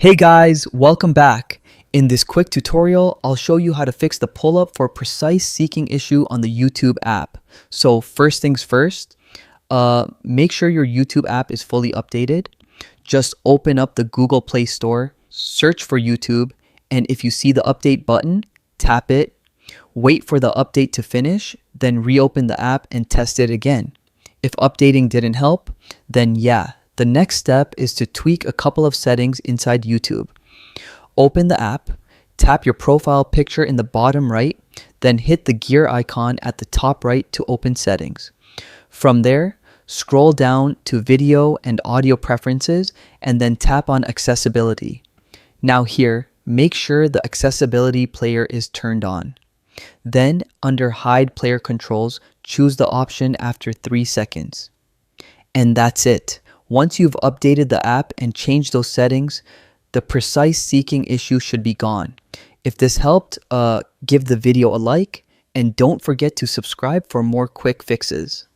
Hey guys, welcome back. In this quick tutorial, I'll show you how to fix the pull-up for precise seeking issue on the YouTube app. So first things first, make sure your YouTube app is fully updated. Just open up the Google Play Store, search for YouTube, and if you see the update button, tap it. Wait for the update to finish, then reopen the app and test it again. If updating didn't help, then yeah, the next step is to tweak a couple of settings inside YouTube. Open the app, tap your profile picture in the bottom right, then hit the gear icon at the top right to open settings. From there, scroll down to video and audio preferences and then tap on accessibility. Now here, make sure the accessibility player is turned on. Then under hide player controls, choose the option after 3 seconds. And that's it. Once you've updated the app and changed those settings, the precise seeking issue should be gone. If this helped, give the video a like and don't forget to subscribe for more quick fixes.